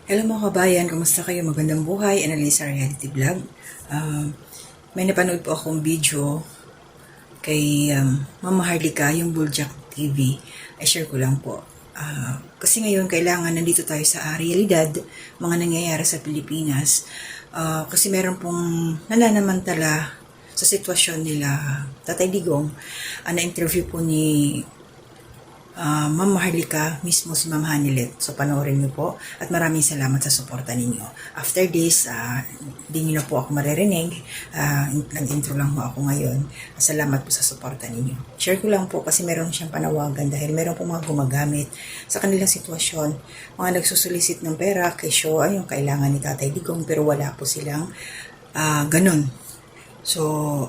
Hello mga kabayan, kumusta kayo? Magandang buhay, Analisa Reality Vlog. May napanood po akong video kay Mama Harlika, yung Buljak TV. I share ko lang po. Kasi ngayon kailangan nandito tayo sa realidad, mga nangyayari sa Pilipinas. Kasi meron pong nananamantala sa sitwasyon nila Tatay Digong. Na-interview po ni Ma'am Harlika, mismo si Ma'am Hanilet. So, panoorin niyo po. At maraming salamat sa suporta ninyo. After this, di niyo na po ako maririnig. Nag-intro lang po ako ngayon. Salamat po sa suporta ninyo. Share ko lang po kasi meron siyang panawagan dahil meron po mga gumagamit sa kanilang sitwasyon. Mga nagsusulisit ng pera, kesyo, yung kailangan ni Tatay Digong, pero wala po silang ganun. So,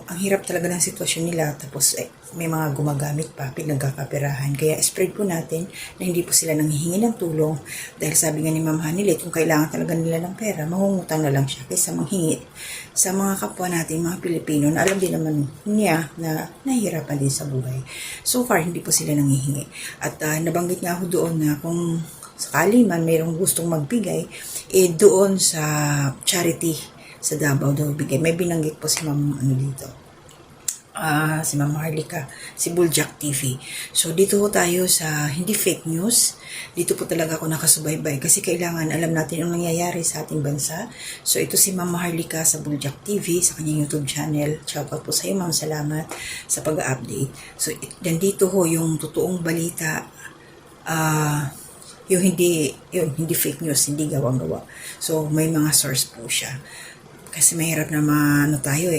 ang hirap talaga ng sitwasyon nila. Tapos, may mga gumagamit pa, pinagkakaperahan. Kaya, spread po natin na hindi po sila nanghihingi ng tulong. Dahil sabi nga ni Ma'am Hanilet, kung kailangan talaga nila ng pera, mangungutang na lang siya kaysa manghingi sa mga kapwa natin, mga Pilipino, na alam din naman niya na nahihirapan din sa buhay. So far, hindi po sila nanghihingi. At nabanggit nga ako doon na kung sakali man mayroong gustong magbigay, doon sa charity sa Davao daw bigay. May binanggit po si Ma'am si Ma'am Harlika, si Buljak TV. So dito po tayo sa hindi fake news. Dito po talaga ako nakasubaybay kasi kailangan alam natin ang nangyayari sa ating bansa. So ito si Ma'am Harlika sa Buljak TV, sa kanyang YouTube channel. Shoutout po sa iyo, Ma'am. Salamat sa pag-update. So dito ho yung totoong balita, yung hindi fake news, hindi gawang-gawa. So may mga source po siya. Kasi mahirap na tayo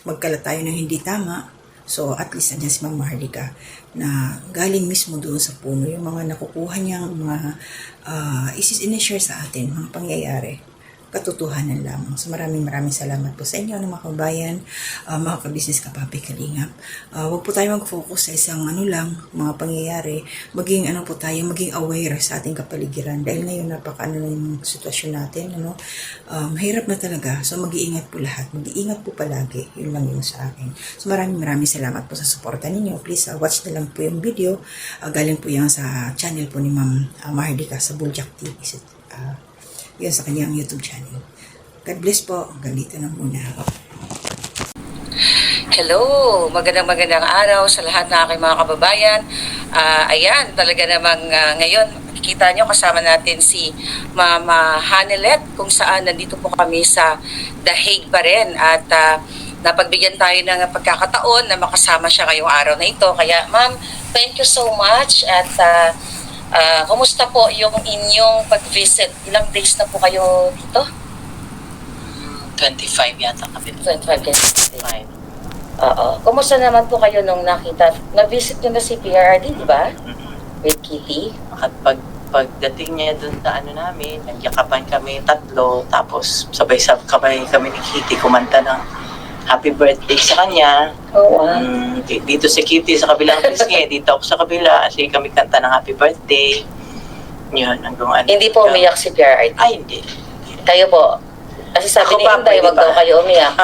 magkalat tayo ng hindi tama. So at least andyan si Ma'am Harlika na galing mismo doon sa puno yung mga nakukuha niyang mga isi-share sa atin, mga pangyayari, katotohanan lamang. So maraming salamat po sa inyo mga kabayan, mga kabisnes, kapapi, kalingap. Huwag po tayo mag-focus sa isang mga pangyayari. Maging maging aware sa ating kapaligiran. Dahil ngayon napaka yung sitwasyon natin, mahirap na talaga. So mag-iingat po lahat. Mag-iingat po palagi. Yun lang yun sa akin. So maraming salamat po sa suporta ninyo. Please watch na lang po yung video. Galing po yan sa channel po ni Ma'am Harlika sa Buljak TV. Yun sa kanyang YouTube channel. God bless po. Hanggang dito na muna. Hello! Magandang araw sa lahat ng aking mga kababayan. Ayan, talaga namang ngayon, makikita nyo kasama natin si Mama Hanilet kung saan nandito po kami sa The Hague pa rin. At napagbigyan tayo ng pagkakataon na makasama siya ngayong araw na ito. Kaya ma'am, thank you so much. At kumusta po yung inyong pag-visit? Ilang days na po kayo dito? 25 yata kami. 25 days. Oo. Kumusta naman po kayo nung nakita? Na-visit nyo na si PRRD, di ba? With Kitty? At pagdating niya dun sa namin, nagyakapan kami tatlo, tapos sabay kami ni Kitty kumanta ng happy birthday sa kanya. Oh, wow. Dito si Kitty sa kabilang pisngi, dito ako sa kabila, kasi kami kanta ng happy birthday. Yun, hanggang Hindi po umiyak si PRRD? Ay, hindi. Kayo po? Kasi sabi ni Inday, wag daw kayo umiyak.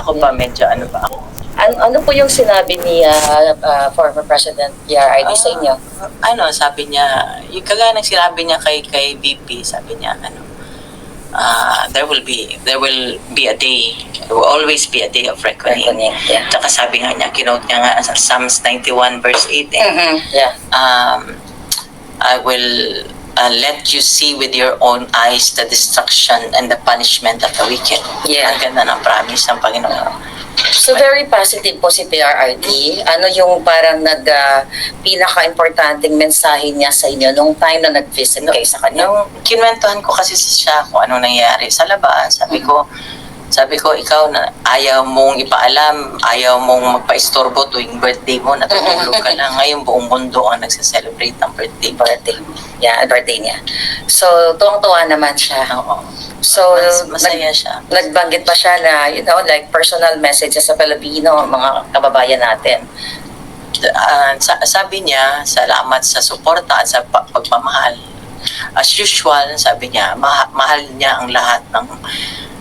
Ako pa, medyo ba ako. Ano po yung sinabi ni former President PRRD sa inyo? Sabi niya, yung kagaya ng sinabi niya kay VP, sabi niya, there will be a day, there will always be a day of reckoning. Yeah. Tsaka sabi nga niya, kinote niya nga sa Psalms 91 verse 8, Yeah. I will let you see with your own eyes the destruction and the punishment of the wicked. Yeah. Ang ganda ng promise ng Panginoon. So very positive po si PRRD. Ano yung parang pinaka-importanting mensahe niya sa inyo nung time na nag-visit kayo sa kanya? Nung kinwentuhan ko kasi siya kung ano nangyari sa labas, sabi ko, ikaw na ayaw mong ipaalam, ayaw mong magpa-istorbo tuwing birthday mo, natutulog ka lang. Ngayon buong mundo ang nagse-celebrate ng birthday. Yeah, birthday niya. So, tuwang-tuwa naman siya. Oo. So, Masaya siya. Nagbanggit pa siya na, like personal messages sa Pilipino, mga kababayan natin. Sabi niya, salamat sa suporta at sa pagmamahal. As usual, sabi niya, mahal niya ang lahat ng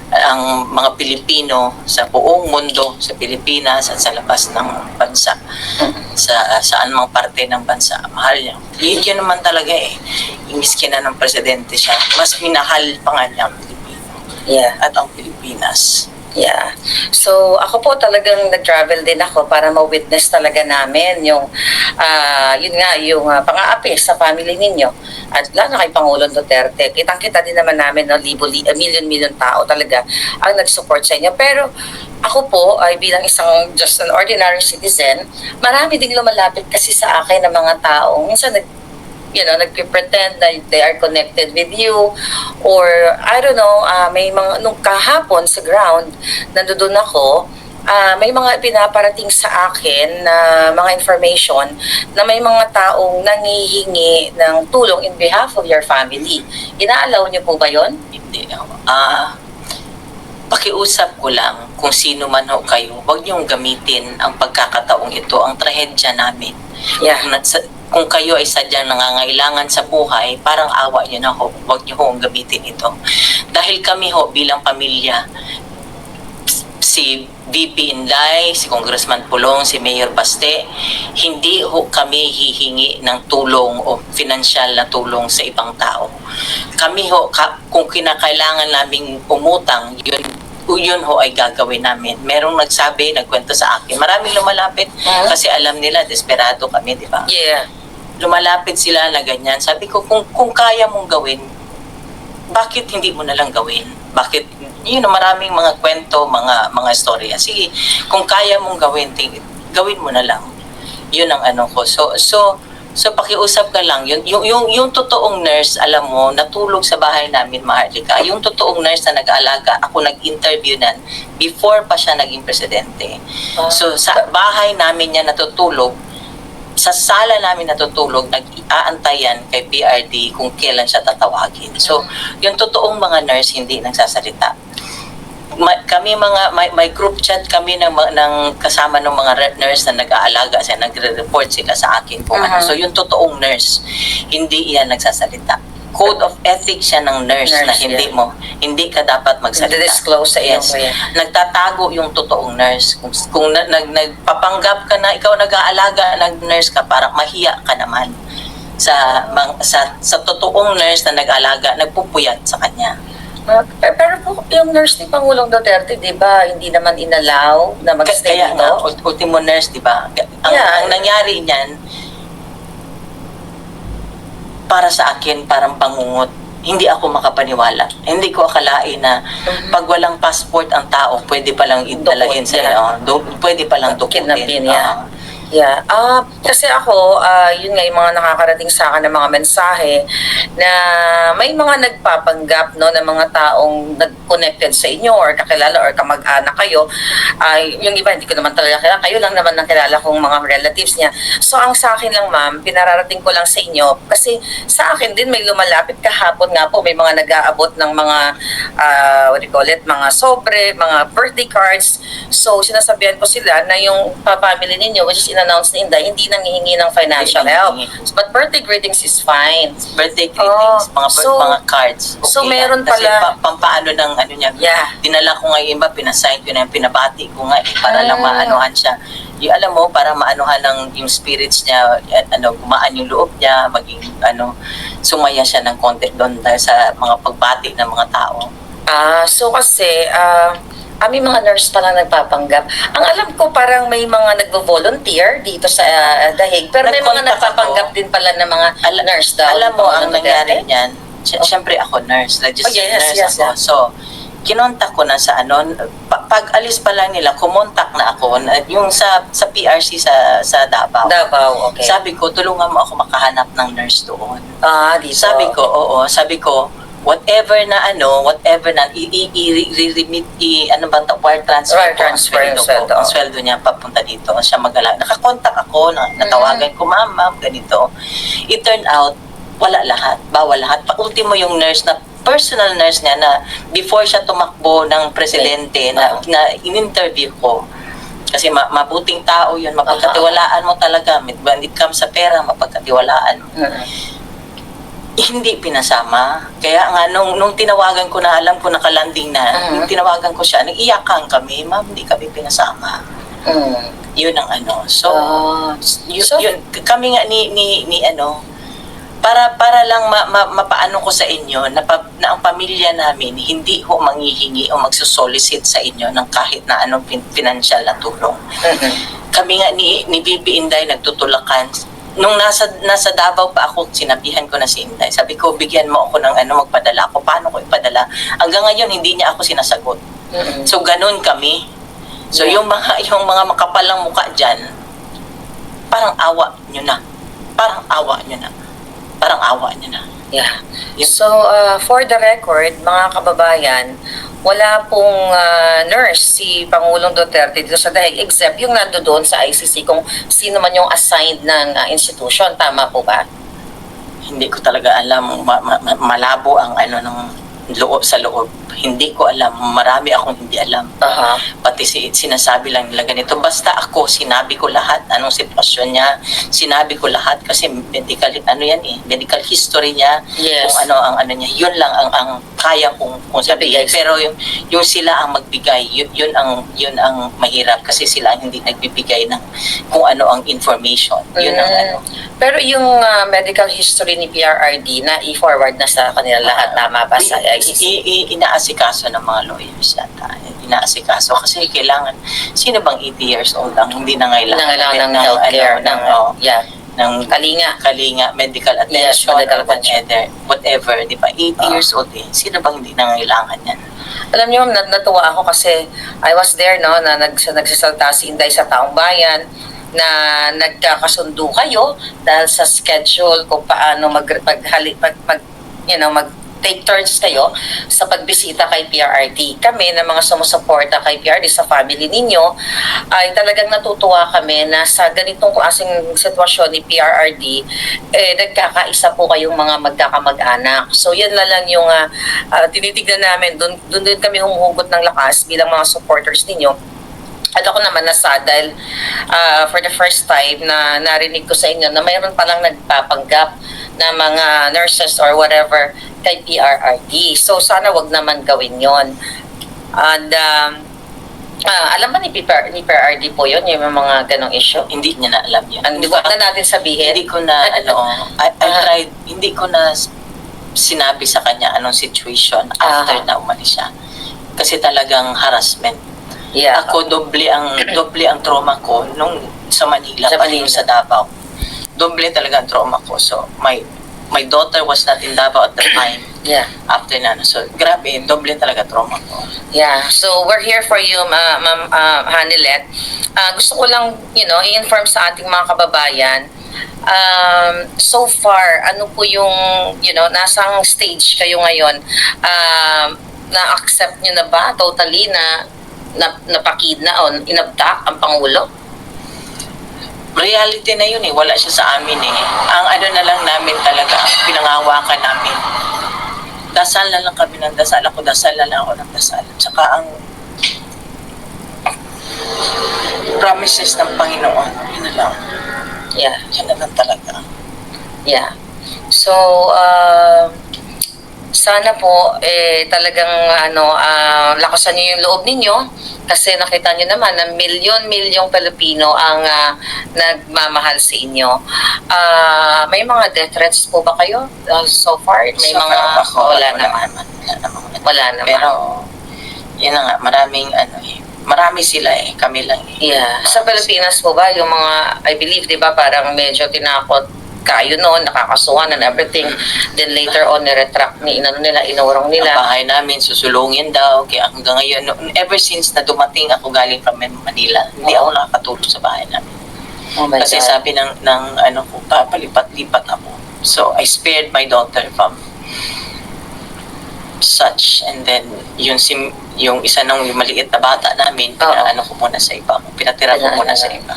ang mga Pilipino sa buong mundo, sa Pilipinas at sa labas ng bansa. saan mang parte ng bansa. Mahal niya. Yun naman talaga eh. Imbis na ng presidente siya, mas minahal pa nga niya ang Pilipino Yeah. at ang Pilipinas. Yeah. So, ako po talagang nag-travel din ako para ma-witness talaga namin yung, yun nga, yung pang-aapi sa family ninyo. At lalo na kay Pangulong Duterte. Kitang-kita din naman namin, no, million-million tao talaga ang nag-support sa inyo. Pero ako po, ay bilang isang just an ordinary citizen, marami ding lumalapit kasi sa akin ng mga taong minsan nagpe-pretend na they are connected with you, or I don't know, may mga nung kahapon sa ground nandoon ako, may mga pinaparating sa akin na mga information na may mga taong nangihingi ng tulong in behalf of your family. Inaalaw niyo po ba 'yon? Hindi. Pakiusap ko lang kung sino man ho kayo, huwag niyong gamitin ang pagkakataong ito, ang trahedya namin. Yeah. Kung kayo ay sadyang nangangailangan sa buhay, parang awa niyo na ho, huwag niyo ho gamitin ito. Dahil kami ho bilang pamilya, si VP Inday, si Congressman Pulong, si Mayor Baste, hindi ho kami hihingi ng tulong o financial na tulong sa ibang tao. Kami ho, kung kinakailangan naming umutang, yun ho ay gagawin namin. Merong nagkwento sa akin. Maraming lumalapit kasi alam nila, desperado kami, di ba? Yeah. Lumalapit sila na ganyan. Sabi ko, kung kaya mong gawin, bakit hindi mo na lang gawin? Bakit, maraming mga kwento, mga storya. Sige, kung kaya mong gawin, gawin mo na lang. Yun ang ano ko. So pakiusap ka lang. Yung totoong nurse, alam mo, natulog sa bahay namin, Maharlika. Yung totoong nurse na nag-aalaga, ako nag-interview nan before pa siya naging presidente. So sa bahay namin niya natutulog, sa sala namin natutulog, nag-aantayan kay PRD kung kailan siya tatawagin. So, yung totoong mga nurse hindi nagsasalita. Kami may group chat kami ng kasama ng mga nurse na nag-aalaga, nagre-report sila sa akin kung ano. So, yung totoong nurse, hindi iyan nagsasalita. Code of ethics siya ng nurse na hindi ka dapat magsalita. Disclose sa iyo. Yes. Nagtatago yung totoong nurse. Kung nagpapanggap ka na ikaw nag-aalaga, nag-nurse ka, parang mahiya ka naman sa totoong nurse na nag-aalaga, nagpupuyat sa kanya. Pero po, yung nurse ni Pangulong Duterte, di ba, hindi naman inalaw na mag-stay Kaya nga, dito? ultimo nurse, di ba? Ang nangyari niyan, para sa akin, parang pangungot. Hindi ako makapaniwala. Hindi ko akalain na pag walang passport ang tao, pwede palang idalahin sa pwede palang dukutin. Kidnapin, yeah. Yeah. Kasi ako, yun nga yung mga nakakarating sa akin ng mga mensahe na may mga nagpapanggap, no, ng mga taong nag-connected sa inyo or kakilala or kamag-anak kayo. Yung iba, hindi ko naman talaga kilala. Kayo lang naman nakilala kong mga relatives niya. So, ang sa akin lang, ma'am, pinararating ko lang sa inyo. Kasi sa akin din may lumalapit kahapon nga po. May mga nag-aabot ng mga, mga sobre, mga birthday cards. So, sinasabihan ko sila na yung family ninyo, which is in-announce ni Inday, hindi nanghihingi ng financial help. But birthday greetings is fine. Birthday greetings, mga cards. Okay so, meron Kasi pala... pampaano ng ano niya. Yeah. Dinala ko nga yung iba, pinasign ko na yung pinabati ko nga para lang maanuhan siya. Yung alam mo, para maanuhan ng yung spirits niya, gumaan yung loob niya, maging sumaya siya ng konti doon dahil sa mga pagbati ng mga tao. So kasi, may mga nurse pa lang nagpapanggap. Ang alam ko parang may mga nagvo-volunteer dito sa Dahig, pero may mga nagpapanggap din pala ng mga nurse daw. Alam mo, ang nangyari niyan, siyempre ako nurse, registered nurse ako. So, kinontak ko na sa pag alis pa lang nila, kumontak na ako, yung sa PRC sa Davao. Davao, okay. Sabi ko, tulungan mo ako makahanap ng nurse doon. Dito. Sabi ko, whatever na i-remit, wire transfer yung ang sweldo niya papunta dito, siya mag-alaga. Nakakontak ako, natawagan ko, ma'am, ganito. It turned out, bawal lahat. Pa-ultimo yung nurse na personal nurse niya na before siya tumakbo ng presidente na in-interview ko. Kasi mabuting tao yun, mapagkatiwalaan mo talaga. When it comes sa pera, mapagkatiwalaan mo. Hindi pinasama. Kaya nga, nung tinawagan ko na, alam ko nakalanding na, nung tinawagan ko siya, nag-iyakan kami, ma'am, hindi kami pinasama. Yun ang ano. So, Ah. yun, kami nga ni ano, para lang mapaano ko sa inyo na, na ang pamilya namin hindi ho manghihingi o magsusolicit sa inyo ng kahit na anong financial na tulong. Kami nga ni Bibi Inday nagtutulakan. Nung nasa Davao pa ako, sinabihan ko na si Inday. Sabi ko, bigyan mo ako ng ano, magpadala ako. Paano ko ipadala? Hanggang ngayon, hindi niya ako sinasagot. So, ganun kami. So, yung mga makapalang mukha dyan, parang awa nyo na. Parang awa nyo na. Parang awa nyo na. Yeah. Yun. So, for the record, mga kababayan, wala pong nurse si Pangulong Duterte dito sa Dahig except yung nando doon sa ICC kung sino man yung assigned ng institution. Tama po ba? Hindi ko talaga alam. Malabo ang ano ng loob sa loob. Hindi ko alam. Marami akong hindi alam. Pati sinasabi lang nila ganito. Basta ako, sinabi ko lahat anong sitwasyon niya. Sinabi ko lahat kasi medical, ano yan eh, medical history niya. Yes. Kung ano ang ano niya. Yun lang ang kaya kong sabihin. Pero yung sila ang magbigay, yun ang mahirap kasi sila ang hindi nagbibigay ng kung ano ang information. Yun ang ano. Pero yung medical history ni PRRD na i-forward na sa kanila lahat, tama ba sa ICC? Inaasikaso ng mga lawyers yata. Inaasikaso kasi kailangan, sino bang 80 years old ang hindi na Nangailangan ng healthcare, ng kalinga, medical attention, medical whatever, di ba? 80 years old eh. Sino bang hindi nangailangan yan? Alam niyo, natuwa ako kasi I was there, no, na nagsasalta si Inday sa Taong Bayan, na nagkakasundo kayo dahil sa schedule kung paano take turns kayo sa pagbisita kay PRRD. Kami na mga sumusuporta kay PRRD sa family ninyo ay talagang natutuwa kami na sa ganitong klaseng sitwasyon ni PRRD nagkakaisa po kayong mga magkakamag-anak. So yan na lang yung tinitignan namin. Doon din kami humuhugot ng lakas bilang mga supporters ninyo. At ako naman nasa dahil for the first time na narinig ko sa inyo na mayroon palang nagpapanggap na mga nurses or whatever kay PRRD. So sana wag naman gawin yon. And alam ba ni PRRD po yun, yung mga ganong issue? Hindi niya na alam yun. Wag na natin sabihin. Hindi ko na, I tried, hindi ko na sinabi sa kanya anong situation after na umalis siya. Kasi talagang harassment. Yeah. Ako, doble ang trauma ko nung sa Manila, sa Davao. Doble talaga ang trauma ko. So, my daughter was not in Davao at the time. Yeah. After na. So, grabe, doble talaga trauma ko. Yeah. So, we're here for you, Ma'am Hanilet. Gusto ko lang, i-inform sa ating mga kababayan, so far, ano po yung, nasang stage kayo ngayon? Na-accept nyo na ba totally na napakid na o inabdak ang Pangulo? Reality na yun eh. Wala siya sa amin eh. Ang ano na lang namin talaga, pinangawakan namin. Dasal na lang kami ng dasal. Ako dasal na lang ako ng dasal. Tsaka ang promises ng Panginoon, yun na lang. Yeah. Yun na lang talaga. Yeah. So, sana po talagang lakasan niyo yung loob ninyo kasi nakita niyo naman na milyon-milyong Pilipino ang nagmamahal sa inyo. May mga death threats po ba kayo so far? May So, mga wala naman. Wala naman. Pero yun na nga, marami sila eh, kami lang eh. Yeah. Sa Pilipinas po ba yung mga, I believe, 'di ba, parang medyo tinakot kayo noon, nakakasuhan and everything. Then later on, niretract inurong nila. Ang bahay namin, susulungin daw. Kaya hanggang ngayon, ever since na dumating ako galing from Manila, hindi ako nakakatulog sa bahay namin. Oh my Kasi God. sabi ng ano ko, papalipat-lipat ako. So, I spared my daughter from such. And then, yung isa nung yung maliit na bata namin, ano ko muna sa iba. Pinatira ko muna sa iba.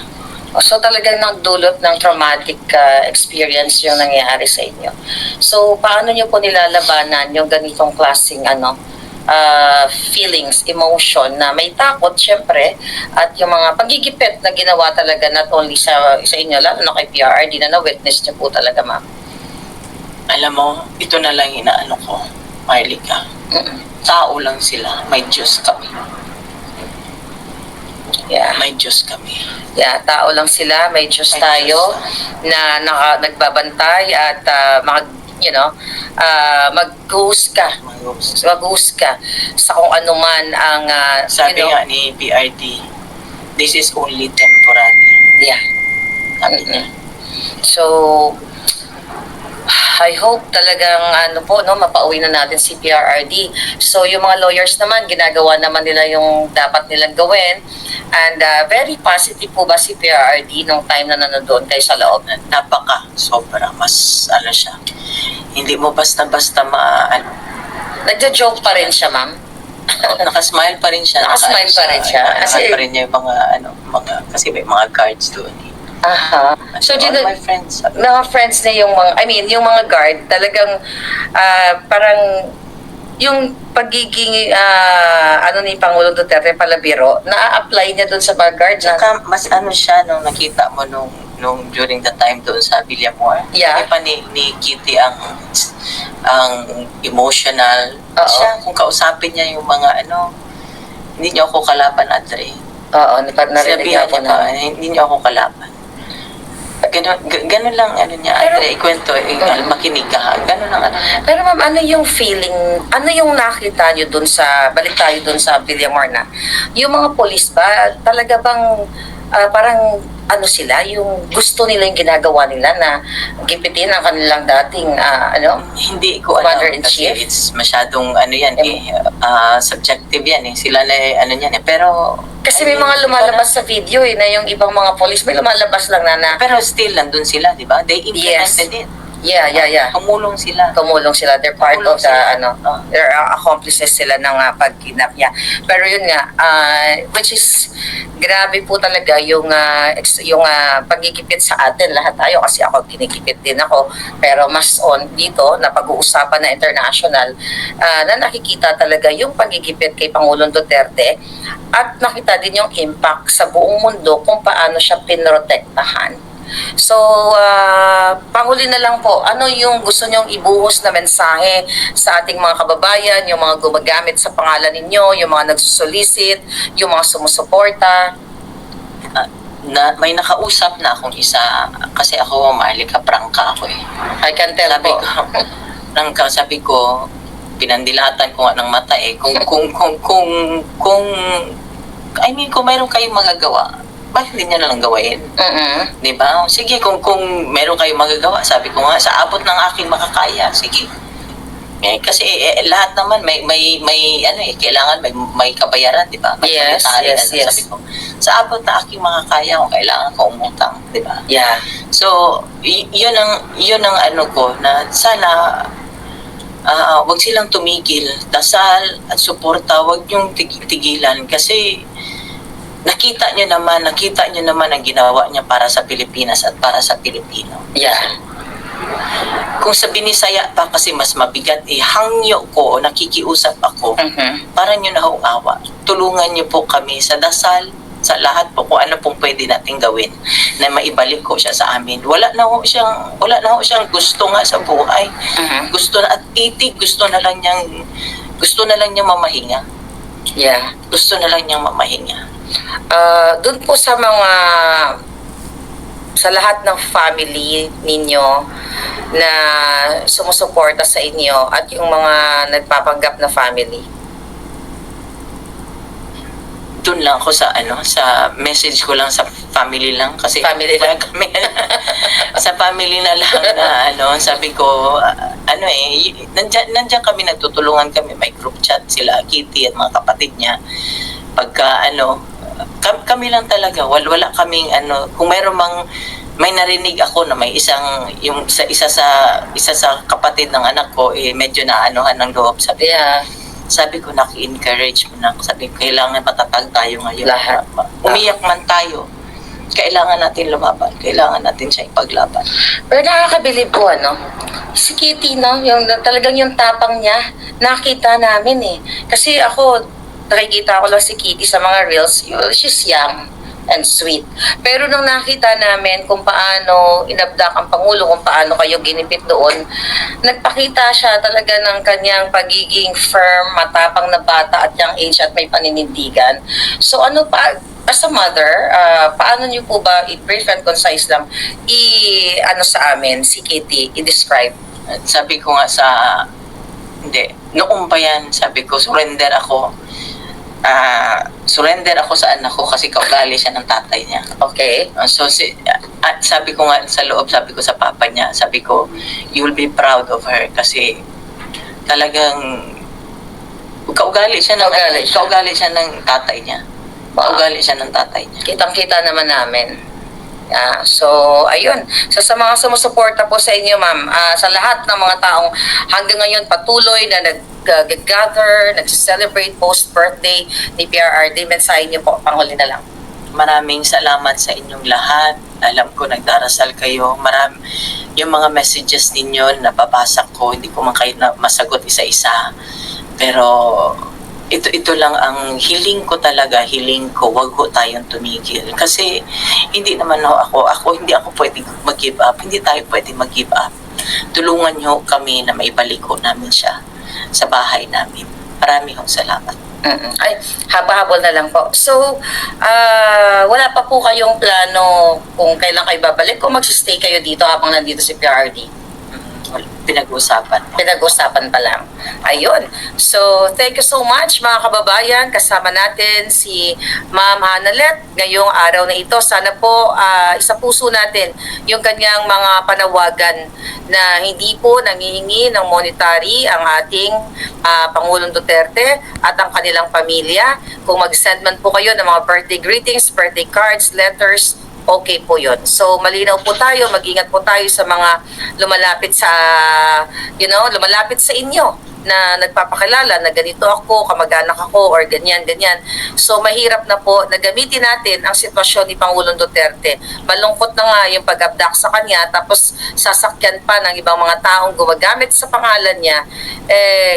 So talagang nagdulot ng traumatic experience yung nangyari sa inyo. So paano nyo po nilalabanan yung ganitong klaseng feelings, emotion na may takot syempre at yung mga pagigipit na ginawa talaga not only sa inyo, lalo na kay PRRD na na-witness nyo po talaga, ma'am? Alam mo, ito na lang inaano ko, Marlica. Tao lang sila, may Diyos kami. Yeah. May Diyos kami. Yeah, tao lang sila, may Diyos May tayo Diyos. na nagbabantay at mag-host ka. Mag-host ka sa kung ano man ang Sabi nga ni PRD, this is only temporary. Yeah. Sabi niya. So, I hope talagang mapauwi na natin si PRRD. So, yung mga lawyers naman, ginagawa naman nila yung dapat nilang gawin. And very positive po ba si PRRD nung time na nanonood kayo sa loob? Sobra, mas siya. Hindi mo basta-basta Nagjo-joke pa rin siya, ma'am? nakasmile pa rin siya. Nakasmile pa rin siya. Kasi pa rin niya yung kasi may mga guards doon. Aha. So, all my friends. Mga friends na yung yung mga guard, talagang parang yung pagiging ni Pangulong Duterte palabiro, na-apply niya doon sa mga guard. Saka mas siya nung nakita mo nung during the time doon sa Villamor. Yeah. Hindi pa ni Kitty ang emotional. Oo. Siya, kung kausapin niya yung mga hindi niyo ako kalaban, Adre. Oo, narinig Sabihan ako niya pa, hindi niyo ako kalaban. Ganun lang niya, Adre, ikwento, makinig ka, ganun lang Pero ma'am, ano yung feeling, ano yung nakita nyo dun balik tayo dun sa Villamor na, yung mga polis ba, talaga bang parang sila, yung gusto nila yung ginagawa nila na gipitin ang kanilang dating hindi ko alam kasi Commander-in-Chief? it's masyadong subjective yan sila na yan pero Kasi may mga lumalabas sa video na yung ibang mga polis may lumalabas lang na pero still nandun sila, di ba? They implemented it. Yeah. Tumulong sila. They're part Tumulong of the sila. they're accomplices sila ng pagkidnap niya. Pero yun nga, which is grabe po talaga yung pagigipit sa atin lahat tayo, kasi ako kinikipit din ako, pero mas on dito na pag-uusapan na international, na nakikita talaga yung pagigipit kay Pangulong Duterte at nakita din yung impact sa buong mundo kung paano siya pinrotektahan. So, panghuli na lang po, ano yung gusto nyong ibuhos na mensahe sa ating mga kababayan, yung mga gumagamit sa pangalan ninyo, yung mga nagsusolicit, yung mga sumusuporta? May nakausap na akong isa, kasi ako, Marlica, prangka ako I can tell sabi po. Prangka, sabi ko, pinandilatan ko nga ng mata kung mayroon kayong magagawa, bakit hindi niya na lang gawain? Di ba? Sige, kung meron kayong magagawa, sabi ko nga, sa abot ng aking makakaya, sige. Kasi lahat naman may kailangan may kabayaran, di ba? May Yes. Sabi ko, sa abot na aking makakaya, kung kailangan ko umutang, di ba? Yeah. So, yun ang ko na sana wag silang tumigil, dasal at suporta, wag yung tigilan kasi nakita nyo naman ang ginawa niya para sa Pilipinas at para sa Pilipino. Yeah. Kung sa Binisaya pa kasi mas mabigat, hangyo ko o nakikiusap ako, para nyo na awa. Tulungan nyo po kami sa dasal, sa lahat po kung ano pong pwede nating gawin na maibalik ko siya sa amin. Wala na ho siyang gusto nga sa buhay. Gusto na at itig, gusto na lang niyang mamahinga. Yeah. Gusto na lang niyang mamahinga. Doon po sa lahat ng family ninyo na sumusuporta sa inyo at yung mga nagpapanggap na family. Doon lang ako sa message ko lang sa family lang kasi Family lang. kami sa family na lang na sabi ko nandiyan kami, nagtutulungan kami, may group chat sila Kitty at mga kapatid niya pagka kami lang talaga, wala kaming kung may narinig ako na may isa sa kapatid ng anak ko medyo naanohan ng loob, sabi ko naki-encourage mo na, sabi ko kailangan matatag tayo ngayon, Lahat. umiyak man tayo, kailangan natin lumaban, kailangan natin siya ipaglaban. Pero nakakabilib po si Kitty yung talagang yung tapang niya nakita namin kasi ako nakikita ko lang si Kitty sa mga reels, she's young and sweet. Pero nung nakita namin kung paano inabdak ang Pangulo, kung paano kayo ginipit doon, nagpakita siya talaga ng kanyang pagiging firm, matapang na bata at young age at may paninindigan. So as a mother, paano niyo po ba, i-brief and concise lang, ano sa amin, si Kitty, i-describe? At sabi ko nga hindi, noong pa yan, sabi ko, surrender ako sa anak ko kasi kaugali siya ng tatay niya. Okay. At sabi ko nga sa loob, sabi ko sa papa niya, sabi ko, you will be proud of her kasi talagang kaugali siya ng tatay niya. Kaugali siya ng tatay niya. Kitang-kita naman namin. So, ayun. So, sa mga sumusuporta po sa inyo, ma'am, sa lahat ng mga taong hanggang ngayon patuloy na nag-gather, nag-celebrate post-birthday ni PRRD, mensahe niyo po, panghuli na lang. Maraming salamat sa inyong lahat. Alam ko nagdarasal kayo. Yung mga messages ninyo napabasa ko, hindi ko man kayo masagot isa-isa. Pero ito lang ang hiling ko, wag ho tayong tumigil. Kasi hindi naman hindi ako pwedeng mag-give up. Hindi tayo pwedeng mag-give up. Tulungan nyo kami na maibalik ko namin siya sa bahay namin. Marami hong salamat. Ay, haba-habol na lang po. So, wala pa po kayong plano kung kailan kayo babalik o magsistay kayo dito habang nandito si PRRD? Pinag-usapan pa lang. Ayun. So, thank you so much mga kababayan. Kasama natin si Ma'am Hanalet ngayong araw na ito. Sana po isa puso natin yung kanyang mga panawagan na hindi po nangihingi ng monetary ang ating Pangulong Duterte at ang kanilang pamilya. Kung mag-send man po kayo ng mga birthday greetings, birthday cards, letters, okay po yun. So, malinaw po tayo, mag-ingat po tayo sa mga lumalapit sa inyo na nagpapakilala na ganito ako, kamag-anak ako, or ganyan. So, mahirap na po na gamitin natin ang sitwasyon ni Pangulong Duterte. Malungkot na nga yung pag-abduct sa kanya, tapos sasakyan pa ng ibang mga taong gumagamit sa pangalan niya,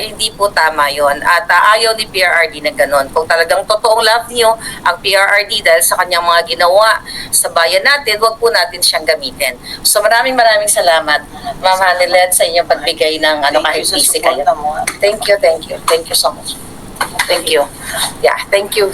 hindi po tama yon. At ayaw ni PRRD na ganon. Kung talagang totoong love niyo ang PRRD dahil sa kanyang mga ginawa sa bayan natin, wag po natin siyang gamitin. So, maraming salamat, Ma'am Hanalet, sa inyong pagbigay ng kahit busy kayo. Thank you so much. Thank you. Yeah, thank you.